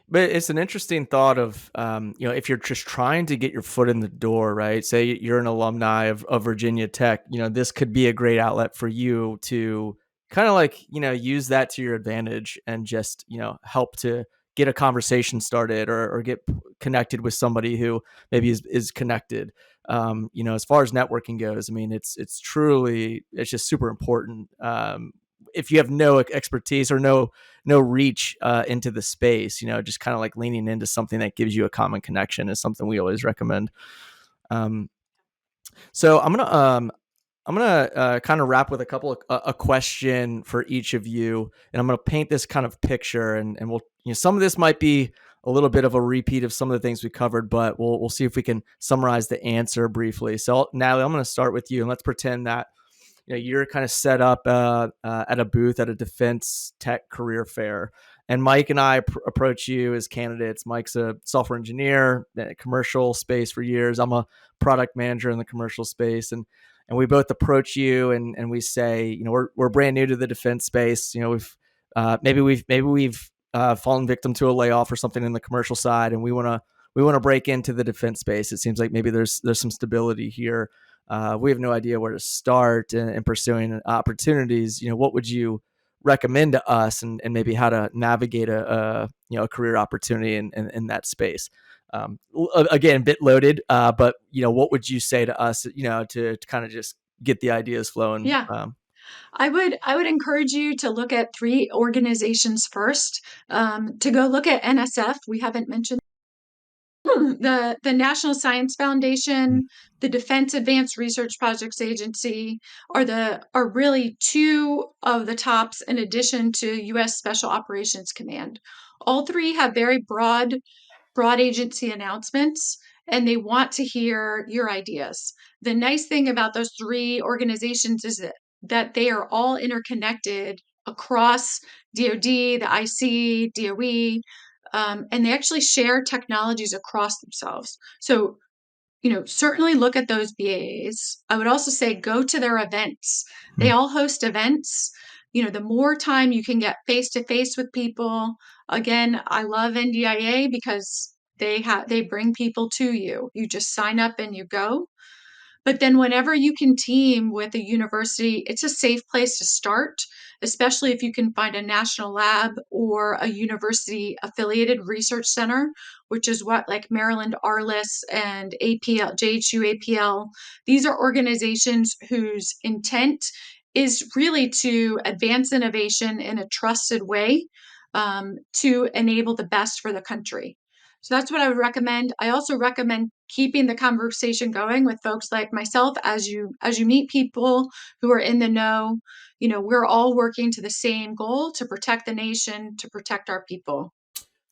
But it's an interesting thought of, if you're just trying to get your foot in the door, right? Say you're an alumni of Virginia Tech, this could be a great outlet for you to kind of like, use that to your advantage and just, help to get a conversation started or get connected with somebody who maybe is connected. As far as networking goes, I mean, it's just super important. If you have no expertise or no reach into the space, just kind of like leaning into something that gives you a common connection is something we always recommend. So I'm gonna kind of wrap with a couple of a question for each of you, and I'm gonna paint this kind of picture, and we'll some of this might be a little bit of a repeat of some of the things we covered, but we'll see if we can summarize the answer briefly. So Natalie, I'm gonna start with you, and let's pretend that you're kind of set up at a booth at a defense tech career fair. And Mike and I approach you as candidates. Mike's a software engineer in the commercial space for years. I'm a product manager in the commercial space. And we both approach you and we say, we're brand new to the defense space. Maybe we've fallen victim to a layoff or something in the commercial side, and we want to break into the defense space. It seems like maybe there's some stability here. We have no idea where to start in pursuing opportunities. What would you recommend to us, and maybe how to navigate a career opportunity in that space? Again, a bit loaded, but what would you say to us, to kind of just get the ideas flowing? Yeah. I would encourage you to look at 3 organizations first. To go look at NSF. We haven't mentioned the National Science Foundation, the Defense Advanced Research Projects Agency are really 2 of the tops in addition to U.S. Special Operations Command. All 3 have very broad agency announcements, and they want to hear your ideas. The nice thing about those 3 organizations is that they are all interconnected across DoD, the IC, DOE, and they actually share technologies across themselves. So, certainly look at those BAs. I would also say go to their events. They all host events. The more time you can get face to face with people. Again, I love NDIA because they bring people to you. You just sign up and you go. But then whenever you can team with a university, it's a safe place to start, especially if you can find a national lab or a university affiliated research center, which is what like Maryland Arliss and APL, JHU APL. These are organizations whose intent is really to advance innovation in a trusted way to enable the best for the country. So that's what I would recommend. I also recommend keeping the conversation going with folks like myself as you meet people who are in the know. We're all working to the same goal, to protect the nation, to protect our people.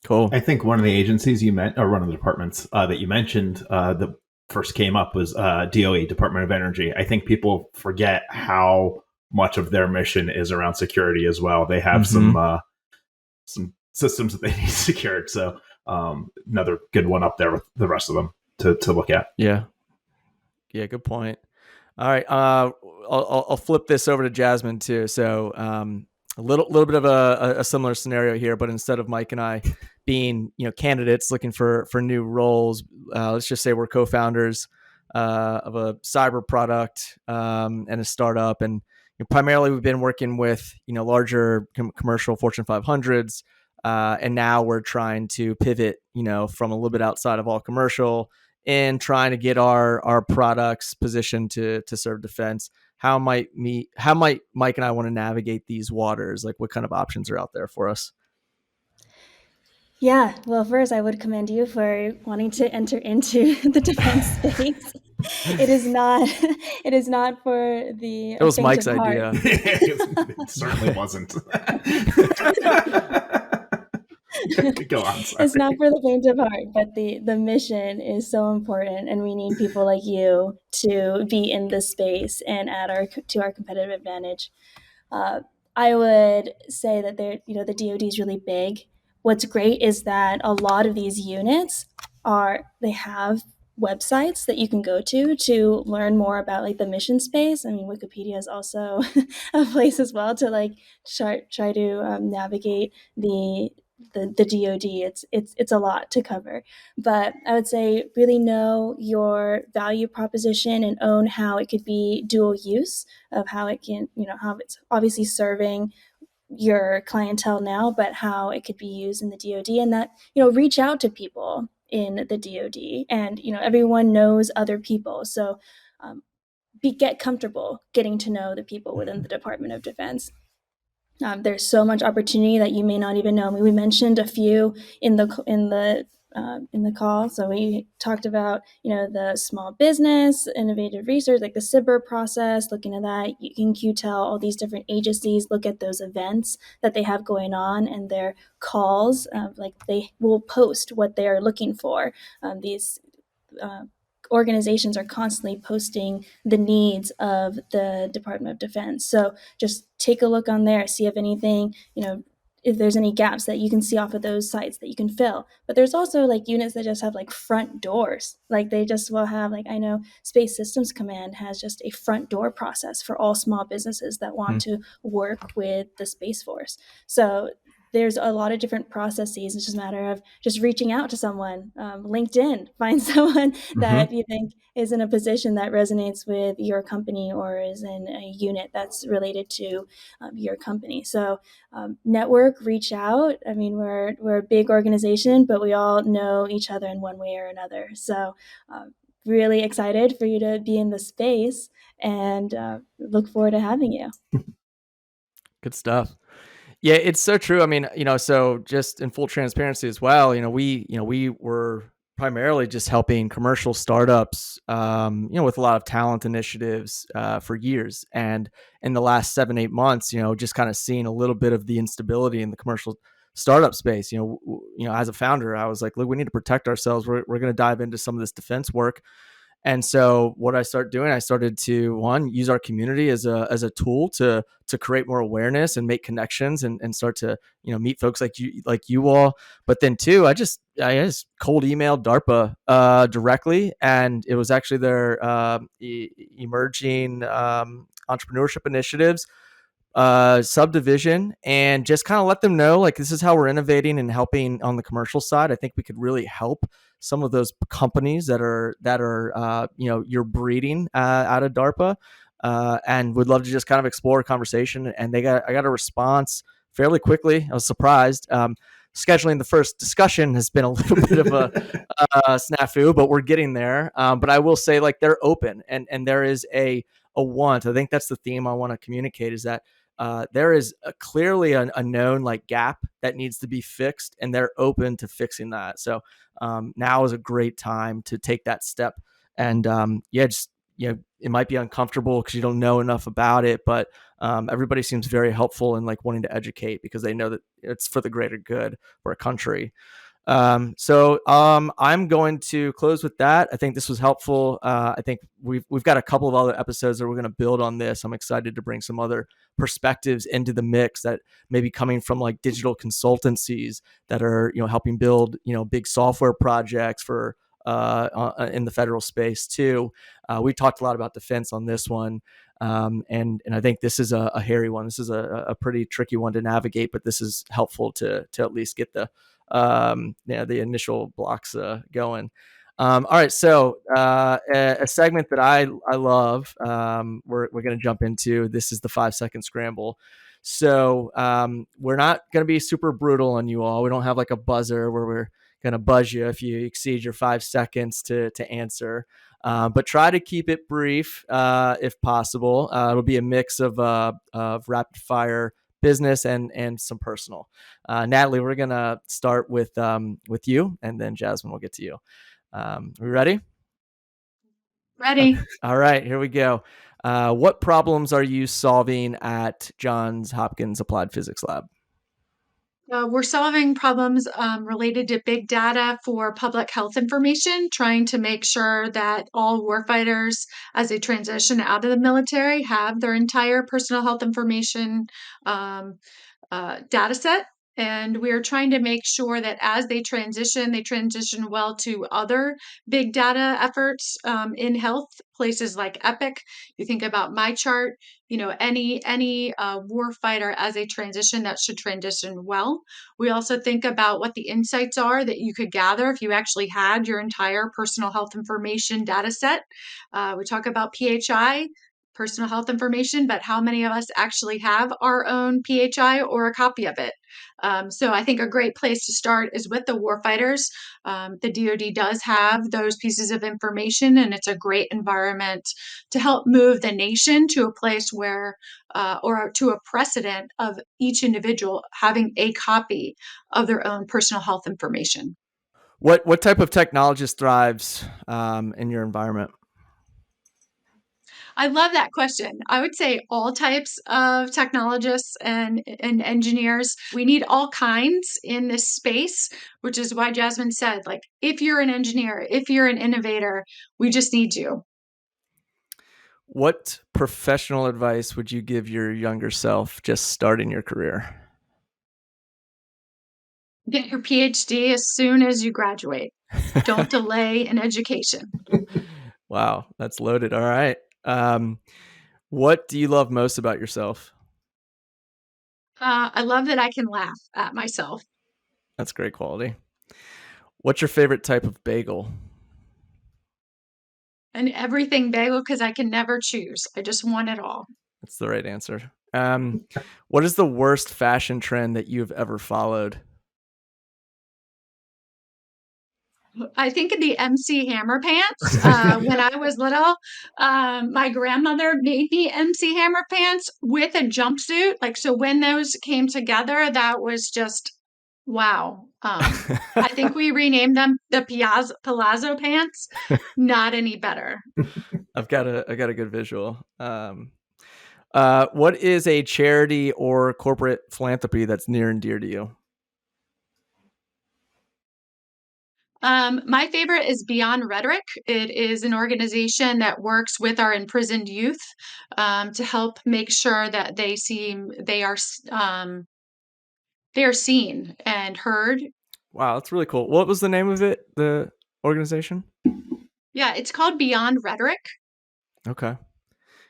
Cool. I think one of the agencies you meant, or one of the departments that you mentioned that first came up was DOE, Department of Energy. I think people forget how much of their mission is around security as well. They have some systems that they need secured. So another good one up there with the rest of them to look at. Yeah, good point. All right, I'll flip this over to Jazmin too. So a little bit of a similar scenario here, but instead of Mike and I being candidates looking for new roles, let's just say we're co-founders of a cyber product and a startup, and primarily we've been working with larger commercial Fortune 500s, and now we're trying to pivot from a little bit outside of all commercial and trying to get our products positioned to serve defense. How might Mike and I want to navigate these waters? Like, what kind of options are out there for us? Yeah, well, first I would commend you for wanting to enter into the defense space. It is not for the It was faint Mike's of heart. idea. It certainly wasn't. Go on. Sorry. It's not for the faint of heart, but the mission is so important, and we need people like you to be in this space and add to our competitive advantage. I would say that the DoD is really big. What's great is that a lot of these units they have websites that you can go to learn more about like the mission space. I mean, Wikipedia is also a place as well to like try to navigate the DoD. It's a lot to cover, but I would say really know your value proposition and own how it could be dual use, of how it can, how it's obviously serving your clientele now, but how it could be used in the DoD, and that reach out to people in the DoD, and everyone knows other people, so get comfortable getting to know the people within the Department of Defense. There's so much opportunity that you may not even know. I mean, we mentioned a few in the call. So we talked about the small business, innovative research, like the SIBR process. Looking at that, you can QTEL, all these different agencies look at those events that they have going on and their calls. Like they will post what they are looking for. These organizations are constantly posting the needs of the Department of Defense. So just take a look on there, see if anything, if there's any gaps that you can see off of those sites that you can fill. But there's also like units that just have like front doors. Like they just will have, like, I know Space Systems Command has just a front door process for all small businesses that want to work with the Space Force. So there's a lot of different processes. It's just a matter of just reaching out to someone, LinkedIn, find someone that you think is in a position that resonates with your company or is in a unit that's related to your company. So network, reach out. I mean, we're a big organization, but we all know each other in one way or another. So really excited for you to be in the space, and look forward to having you. Good stuff. Yeah, it's so true. I mean, so just in full transparency as well, we were primarily just helping commercial startups, with a lot of talent initiatives for years. And in the last 7-8 months, just kind of seeing a little bit of the instability in the commercial startup space. As a founder, I was like, look, we need to protect ourselves. We're going to dive into some of this defense work. And so what I started doing, I started to use our community as a tool to create more awareness and make connections and start to meet folks like you all. But then two, I just cold emailed DARPA directly, and it was actually their emerging entrepreneurship initiatives subdivision, and just kind of let them know, like, this is how we're innovating and helping on the commercial side. I think we could really help some of those companies that are you're breeding out of DARPA, and would love to just kind of explore a conversation. And I got a response fairly quickly. I was surprised. Scheduling the first discussion has been a little bit of a snafu, but we're getting there. But I will say, like, they're open, and there is a want. I think that's the theme I want to communicate, is that there is clearly a known like gap that needs to be fixed, and they're open to fixing that. So now is a great time to take that step. And just it might be uncomfortable because you don't know enough about it, but everybody seems very helpful in like wanting to educate because they know that it's for the greater good for a country. I'm going to close with that. I think this was helpful. I think we've got a couple of other episodes that we're going to build on this. I'm excited to bring some other perspectives into the mix that may be coming from like digital consultancies that are helping build big software projects for in the federal space too. We talked a lot about defense on this one. And I think this is a hairy one. This is a pretty tricky one to navigate, but this is helpful to at least get the initial blocks going. All right, so a segment that I love, we're going to jump into. This is the 5-second scramble. So we're not going to be super brutal on you all. We don't have like a buzzer where we're going to buzz you if you exceed your 5 seconds to answer. But try to keep it brief if possible. It'll be a mix of rapid fire business and some personal. Natalie, we're gonna start with you, and then Jazmin will get to you. We ready? Ready. All right, here we go. What problems are you solving at Johns Hopkins Applied Physics Lab? We're solving problems related to big data for public health information, trying to make sure that all warfighters, as they transition out of the military, have their entire personal health information data set. And we are trying to make sure that as they transition well to other big data efforts in health, places like Epic. You think about my chart, any warfighter as a transition that should transition well. We also think about what the insights are that you could gather if you actually had your entire personal health information data set. We talk about PHI, personal health information, but how many of us actually have our own PHI or a copy of it? So I think a great place to start is with the warfighters. The DoD does have those pieces of information, and it's a great environment to help move the nation to a place where, or to a precedent of each individual having a copy of their own personal health information. What type of technologist thrives in your environment? I love that question. I would say all types of technologists and engineers. We need all kinds in this space, which is why Jazmin said, like, if you're an engineer, if you're an innovator, we just need you. What professional advice would you give your younger self just starting your career? Get your PhD as soon as you graduate. Don't delay in education. Wow, that's loaded. All right. What do you love most about yourself? I love that I can laugh at myself. That's great quality. What's your favorite type of bagel? And everything bagel, because I can never choose. I just want it all. That's the right answer. What is the worst fashion trend that you've ever followed? I think of the MC Hammer pants. When I was little, my grandmother made me MC Hammer pants with a jumpsuit. Like, so when those came together, that was just wow. I think we renamed them the Palazzo pants. Not any better. I've got a good visual. What is a charity or corporate philanthropy that's near and dear to you? My favorite is Beyond Rhetoric. It is an organization that works with our imprisoned youth to help make sure that they are seen and heard. Wow, that's really cool. What was the name of it? The organization? Yeah, it's called Beyond Rhetoric. Okay,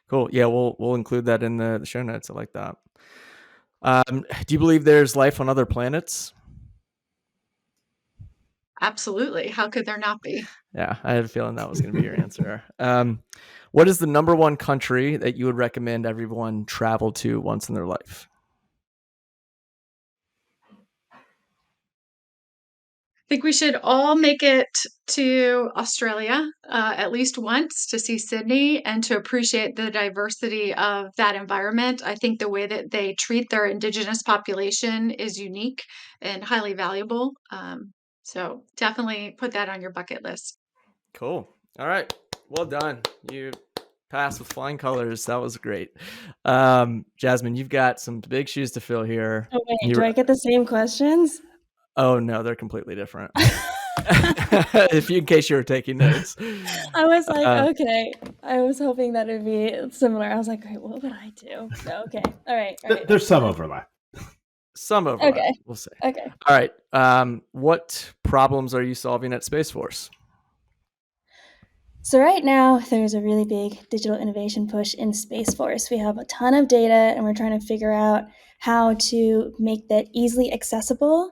cool. Yeah, we'll include that in the show notes. I like that. Do you believe there's life on other planets? Absolutely. How could there not be? Yeah, I had a feeling that was going to be your answer. What is the number one country that you would recommend everyone travel to once in their life? think we should all make it to Australia at least once to see Sydney and to appreciate the diversity of that environment. I think the way that they treat their Indigenous population is unique and highly valuable. So definitely put that on your bucket list. Cool. All right. Well done. You passed with flying colors. That was great. Jazmin, you've got some big shoes to fill here. Oh, wait, do I get the same questions? Oh, no, they're completely different. In case you were taking notes. I was like, okay. I was hoping that it'd be similar. I was like, great, what would I do? So, okay. All right. There's some overlap. Some overlap, okay. We'll say. Okay. All right. What problems are you solving at Space Force? So right now, there's a really big digital innovation push in Space Force. We have a ton of data, and we're trying to figure out how to make that easily accessible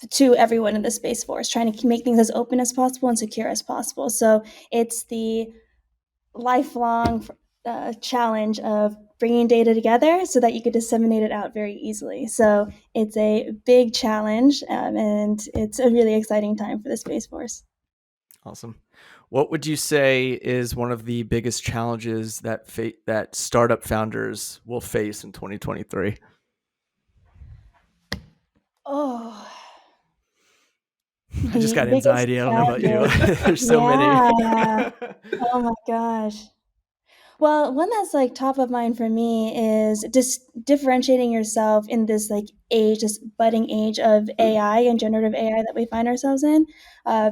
to everyone in the Space Force, trying to make things as open as possible and secure as possible. So it's the lifelong challenge of bringing data together so that you could disseminate it out very easily. So it's a big challenge, and it's a really exciting time for the Space Force. Awesome. What would you say is one of the biggest challenges that startup founders will face in 2023? Oh, I just got anxiety. I don't know about you. There's so many. Oh my gosh. Well, one that's like top of mind for me is just differentiating yourself in this like age, this budding age of AI and generative AI that we find ourselves in.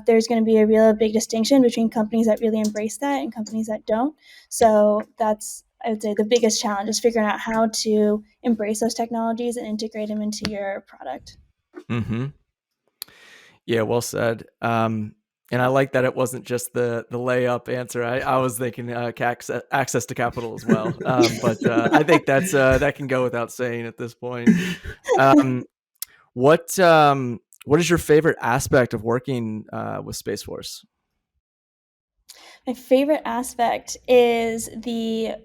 There's going to be a real big distinction between companies that really embrace that and companies that don't. So that's, I would say, the biggest challenge is figuring out how to embrace those technologies and integrate them into your product. Mm-hmm. Yeah, well said. And I like that it wasn't just the layup answer. I was thinking access to capital as well. But I think that can go without saying at this point. What is your favorite aspect of working with Space Force? My favorite aspect is the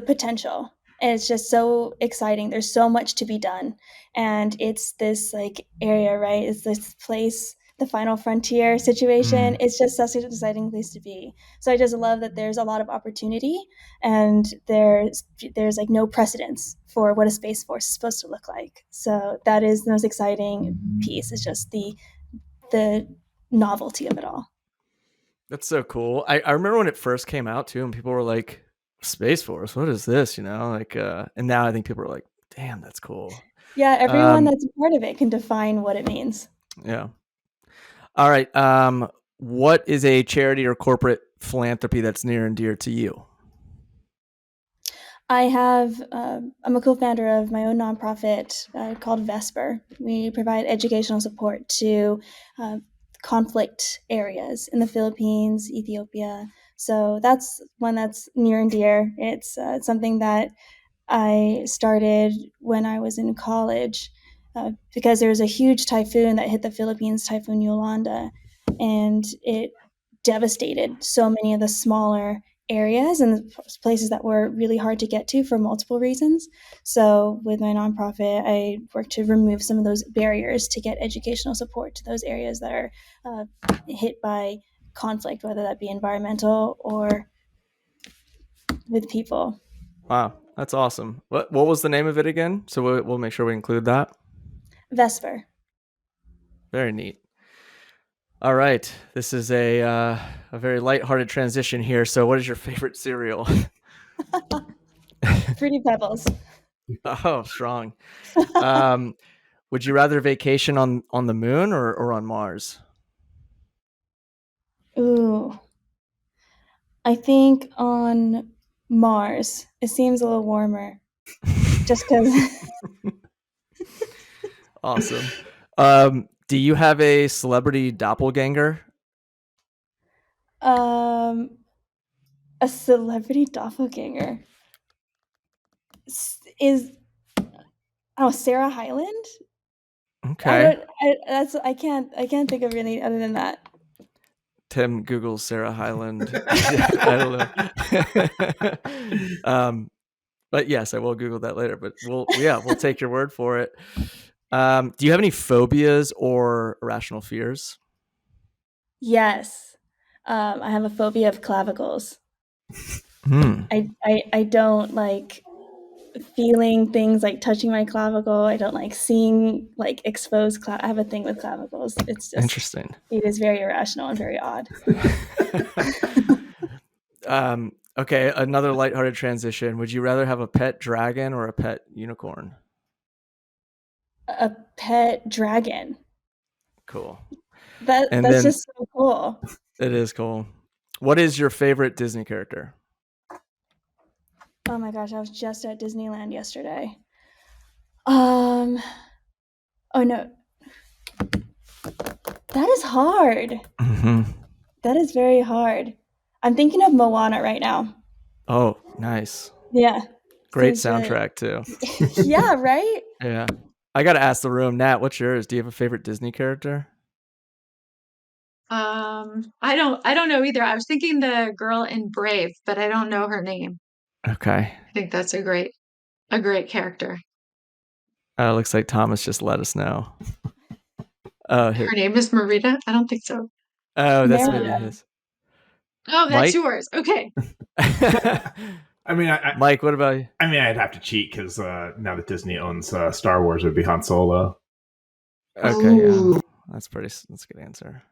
potential. And it's just so exciting. There's so much to be done. And it's this like area, right? It's this place, the final frontier situation. It's just such an exciting place to be. So I just love that there's a lot of opportunity, and there's like no precedence for what a Space Force is supposed to look like. So that is the most exciting piece. It's just the novelty of it all. That's so cool. I remember when it first came out too, and people were like, Space Force, what is this? And now I think people are like, damn, that's cool. Yeah, everyone that's a part of it can define what it means. Yeah. All right. What is a charity or corporate philanthropy that's near and dear to you? I'm a co-founder of my own nonprofit called Vesper. We provide educational support to conflict areas in the Philippines, Ethiopia. So that's one that's near and dear. It's something that I started when I was in college because there was a huge typhoon that hit the Philippines, Typhoon Yolanda, and it devastated so many of the smaller areas and places that were really hard to get to for multiple reasons. So with my nonprofit, I work to remove some of those barriers to get educational support to those areas that are hit by conflict, whether that be environmental or with people. Wow, that's awesome. What was the name of it again? So we'll make sure we include that. Vesper. Very neat. All right, this is a very lighthearted transition here. So, what is your favorite cereal? Fruity Pebbles. Oh, strong. Would you rather vacation on the moon or on Mars? Ooh, I think on Mars. It seems a little warmer. Just because. Awesome. Do you have a celebrity doppelganger? A celebrity doppelganger is Sarah Hyland. Okay. I can't think of any other than that. Tim Googles Sarah Hyland. I don't know. But yes, I will Google that later. But we'll take your word for it. Do you have any phobias or irrational fears? Yes. I have a phobia of clavicles. Hmm. I don't like feeling things like touching my clavicle. I don't like seeing like exposed I have a thing with clavicles. It's just Interesting. it is very irrational and very odd. Okay, another lighthearted transition. Would you rather have a pet dragon or a pet unicorn? A pet dragon. Cool. And That's then just so cool. it is cool. What is your favorite Disney character? Oh my gosh, I was just at Disneyland yesterday. Oh no. That is hard. Mm-hmm. That is very hard. I'm thinking of Moana right now. Oh, nice. Yeah. Great Since soundtrack too. Yeah, right? Yeah. I got to ask the room, Nat, what's yours? Do you have a favorite Disney character? I don't know either. I was thinking the girl in Brave, but I don't know her name. Okay. I think that's a great character. Looks like Thomas just let us know. Oh, Her name is Marita? I don't think so. that's maybe Merida. his. Oh, that's Mike? yours. Okay. I mean, Mike, what about you? I mean, I'd have to cheat because now that Disney owns Star Wars, it would be Han Solo. Okay, yeah. That's a good answer.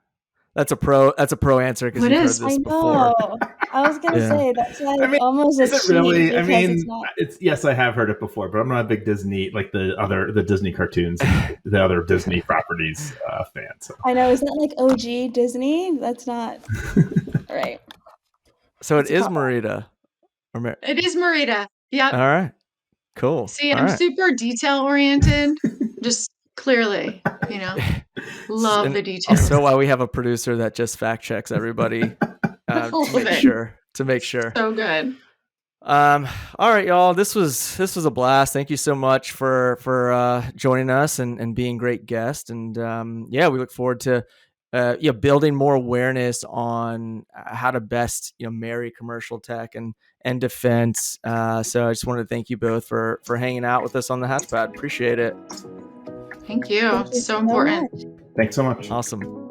That's a pro answer because What you've heard is? this I before. know. I was gonna Yeah. say that's like I mean, almost a Is it cheat really? I because mean, it's not. yes, I have heard it before, but I'm not a big Disney, like the Disney cartoons, the other Disney properties fan. So. I know, isn't that like OG Disney? That's not right. So It's it is pop-up. Marita. It is Marita. Yep. All right. Cool. See, All I'm right. super detail oriented. Just clearly, love the details. So why we have a producer that just fact checks everybody to make sure. So good. All right, y'all. This was a blast. Thank you so much for joining us and being great guests. And we look forward to building more awareness on how to best marry commercial tech and defense. So I just wanted to thank you both for hanging out with us on the Hatchpad. Appreciate it. Thank you. Thank you So so important. much. Thanks so much. Awesome.